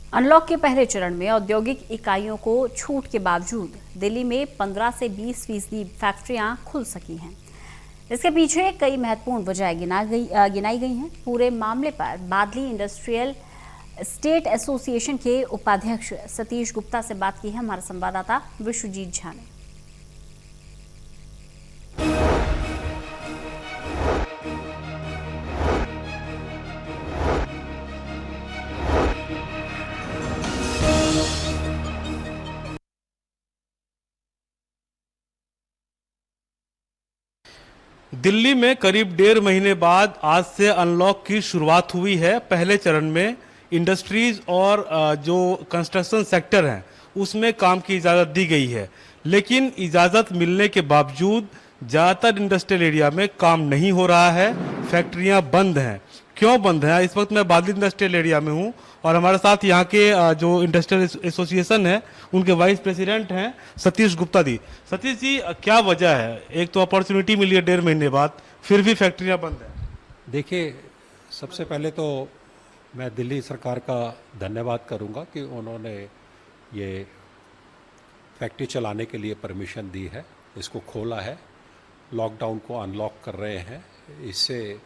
Unlock के पहले चरण में औद्योगिक इकाइयों को छूट के बावजूद दिल्ली में 15 से 20% फैक्ट्रियां खुल सकी हैं। इसके पीछे कई महत्वपूर्ण वजह गिनाई गई हैं। पूरे मामले पर बादली इंडस्ट्रियल स्टेट एसोसिएशन के उपाध्यक्ष सतीश गुप्ता से बात की है हमारे संवाददाता विश्वजीत झा ने। दिल्ली में करीब 1.5 महीने बाद आज से अनलॉक की शुरुआत हुई है। पहले चरण में इंडस्ट्रीज और जो कंस्ट्रक्शन सेक्टर हैं उसमें काम की इजाज़त दी गई है, लेकिन इजाज़त मिलने के बावजूद ज़्यादातर इंडस्ट्रियल एरिया में काम नहीं हो रहा है। फैक्ट्रियां बंद हैं। क्यों बंद हैं? इस वक्त मैं बादली इंडस्ट्रियल एरिया में हूं और हमारे साथ यहाँ के जो इंडस्ट्रियल एसोसिएशन है उनके वाइस प्रेसिडेंट हैं सतीश गुप्ता जी। सतीश जी, क्या वजह है? एक तो अपॉर्चुनिटी मिली है 1.5 महीने बाद, फिर भी फैक्ट्रियां बंद हैं। देखिए, सबसे पहले तो मैं दिल्ली सरकार का धन्यवाद करूंगा कि उन्होंने ये फैक्ट्री चलाने के लिए परमिशन दी है, इसको खोला है, लॉकडाउन को अनलॉक कर रहे हैं। इससे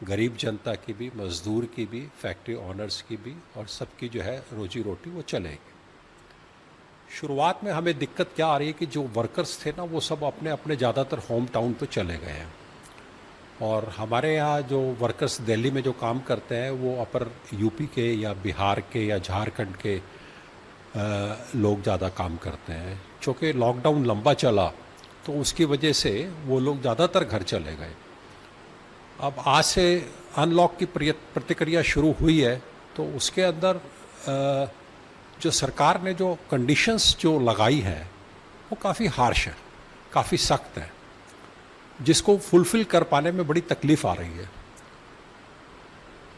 गरीब जनता की भी, मज़दूर की भी, फैक्ट्री ऑनर्स की भी और सबकी जो है रोजी रोटी वो चलेगी। शुरुआत में हमें दिक्कत क्या आ रही है कि जो वर्कर्स थे ना वो सब अपने अपने ज़्यादातर होम टाउन पे चले गए हैं और हमारे यहाँ जो वर्कर्स दिल्ली में जो काम करते हैं वो अपर यूपी के या बिहार के या झारखंड के लोग ज़्यादा काम करते हैं। चूँकि लॉकडाउन लंबा चला तो उसकी वजह से वो लोग ज़्यादातर घर चले गए। अब आज से अनलॉक की प्रतिक्रिया शुरू हुई है तो उसके अंदर जो सरकार ने जो कंडीशंस जो लगाई है वो काफ़ी हार्श है, काफ़ी सख्त है, जिसको फुलफ़िल कर पाने में बड़ी तकलीफ़ आ रही है।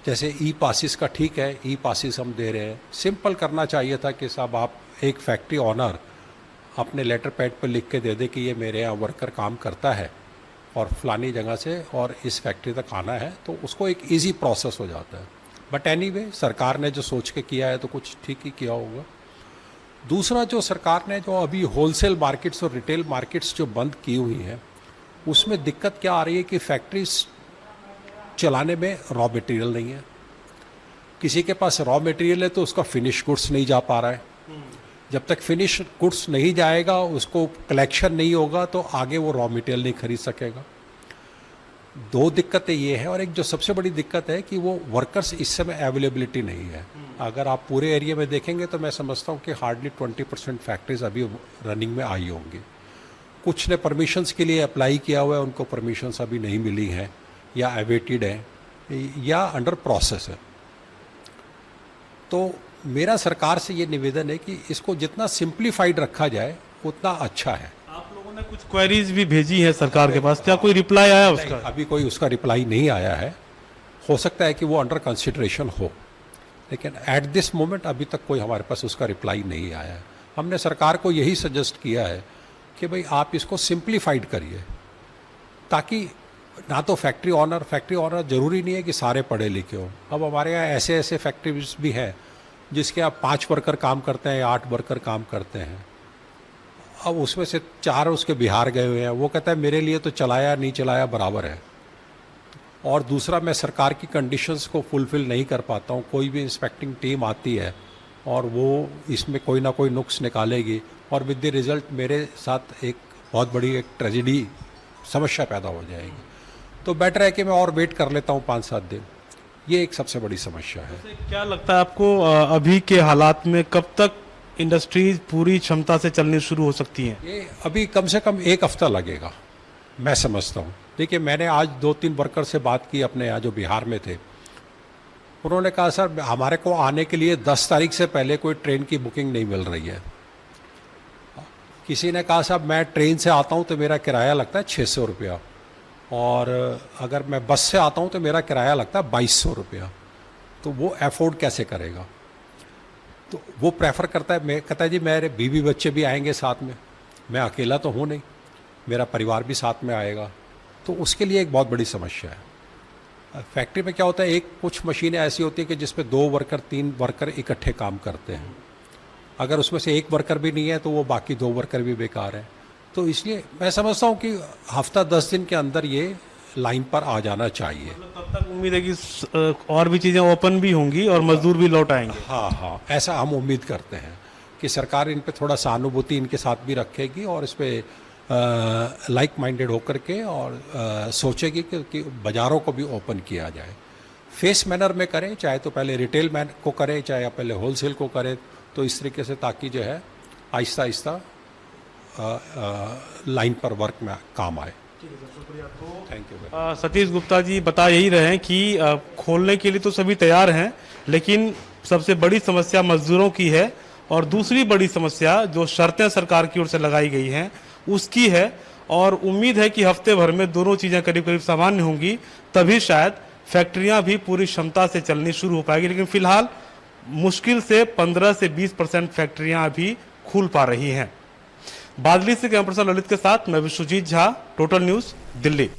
जैसे ई पासिस का ठीक है, ई पासिस हम दे रहे हैं। सिंपल करना चाहिए था कि साहब आप एक फैक्ट्री ऑनर अपने लेटर पैड पर लिख के दे दे कि ये मेरे यहाँ वर्कर काम करता है और फलानी जगह से और इस फैक्ट्री तक आना है, तो उसको एक इजी प्रोसेस हो जाता है। बट एनीवे, सरकार ने जो सोच के किया है तो कुछ ठीक ही किया होगा। दूसरा, जो सरकार ने जो अभी होलसेल मार्केट्स और रिटेल मार्केट्स जो बंद की हुई हैं उसमें दिक्कत क्या आ रही है कि फैक्ट्रीज चलाने में रॉ मटेरियल नहीं है। किसी के पास रॉ मटेरियल है तो उसका फिनिश गुड्स नहीं जा पा रहा है। जब तक फिनिश गुड्स नहीं जाएगा, उसको कलेक्शन नहीं होगा तो आगे वो रॉ मटेरियल नहीं खरीद सकेगा। दो दिक्कतें ये हैं और एक जो सबसे बड़ी दिक्कत है कि वो वर्कर्स इस समय अवेलेबिलिटी नहीं है। अगर आप पूरे एरिया में देखेंगे तो मैं समझता हूँ कि हार्डली 20% फैक्ट्रीज अभी रनिंग में आई होंगी। कुछ ने परमिशंस के लिए अप्लाई किया हुआ है, उनको परमिशंस अभी नहीं मिली हैं या अवेटेड है या अंडर प्रोसेस है। तो मेरा सरकार से ये निवेदन है कि इसको जितना सिंप्लीफाइड रखा जाए उतना अच्छा है। आप लोगों ने कुछ क्वेरीज भी भेजी है सरकार के पास, क्या कोई रिप्लाई आया उसका? अभी कोई उसका रिप्लाई नहीं आया है। हो सकता है कि वो अंडर कंसिडरेशन हो, लेकिन एट दिस मोमेंट अभी तक कोई हमारे पास उसका रिप्लाई नहीं आया है। हमने सरकार को यही सजेस्ट किया है कि भाई आप इसको सिंप्लीफाइड करिए, ताकि ना तो फैक्ट्री ऑनर ज़रूरी नहीं है कि सारे पढ़े लिखे हों। अब हमारे यहाँ ऐसे ऐसे फैक्ट्रीज भी हैं जिसके आप 5 वर्कर काम करते हैं या 8 वर्कर काम करते हैं। अब उसमें से 4 उसके बिहार गए हुए हैं। वो कहता है मेरे लिए तो चलाया नहीं चलाया बराबर है। और दूसरा, मैं सरकार की कंडीशंस को फुलफ़िल नहीं कर पाता हूँ। कोई भी इंस्पेक्टिंग टीम आती है और वो इसमें कोई ना कोई नुक्स निकालेगी और विद द रिज़ल्ट मेरे साथ एक बहुत बड़ी एक ट्रेजेडी समस्या पैदा हो जाएगी। तो बेटर है कि मैं और वेट कर लेता हूँ 5-7 दिन। ये एक सबसे बड़ी समस्या है। क्या लगता है आपको अभी के हालात में कब तक इंडस्ट्रीज पूरी क्षमता से चलनी शुरू हो सकती हैं? ये अभी कम से कम 1 हफ्ता लगेगा, मैं समझता हूँ। देखिए, मैंने आज 2-3 वर्कर से बात की अपने यहाँ जो बिहार में थे। उन्होंने कहा सर हमारे को आने के लिए 10 तारीख से पहले कोई ट्रेन की बुकिंग नहीं मिल रही है। किसी ने कहा साहब मैं ट्रेन से आता हूँ तो मेरा किराया लगता है 600 रुपया और अगर मैं बस से आता हूँ तो मेरा किराया लगता है 2200 रुपया। तो वो अफोर्ड कैसे करेगा? तो वो प्रेफर करता है, कहता है जी मेरे बीवी बच्चे भी आएंगे साथ में, मैं अकेला तो हूँ नहीं, मेरा परिवार भी साथ में आएगा। तो उसके लिए एक बहुत बड़ी समस्या है। फैक्ट्री में क्या होता है, एक कुछ मशीनें ऐसी होती है कि जिसपे 2 वर्कर 3 वर्कर इकट्ठे काम करते हैं। अगर उसमें से एक वर्कर भी नहीं है तो वो बाकी 2 वर्कर भी बेकार है। तो इसलिए मैं समझता हूँ कि हफ्ता 10 दिन के अंदर ये लाइन पर आ जाना चाहिए। तब तक उम्मीद है कि और भी चीजें ओपन भी होंगी और मजदूर भी लौट आएंगे। हाँ हाँ, ऐसा हम उम्मीद करते हैं कि सरकार इन पे थोड़ा सहानुभूति इनके साथ भी रखेगी और इस पे लाइक माइंडेड होकर के और सोचेगी कि बाज़ारों को भी ओपन किया जाए। फेस मैनर में करें, चाहे तो पहले रिटेल मैन को करें, चाहे पहले होलसेल को करें, तो इस तरीके से ताकि जो है आहिस्ता आहिस्ता लाइन पर वर्क में काम आए। Thank you. सतीश गुप्ता जी बता यही रहे हैं कि खोलने के लिए तो सभी तैयार हैं, लेकिन सबसे बड़ी समस्या मजदूरों की है और दूसरी बड़ी समस्या जो शर्तें सरकार की ओर से लगाई गई हैं उसकी है। और उम्मीद है कि हफ्ते भर में दोनों चीज़ें करीब करीब सामान्य होंगी, तभी शायद फैक्ट्रियां भी पूरी क्षमता से चलनी शुरू हो पाएगी। लेकिन फिलहाल मुश्किल से 15 से 20% फैक्ट्रियां अभी खुल पा रही हैं। बादली से कैमरा पर्सन ललित के साथ मैं विश्वजीत झा, टोटल न्यूज़, दिल्ली।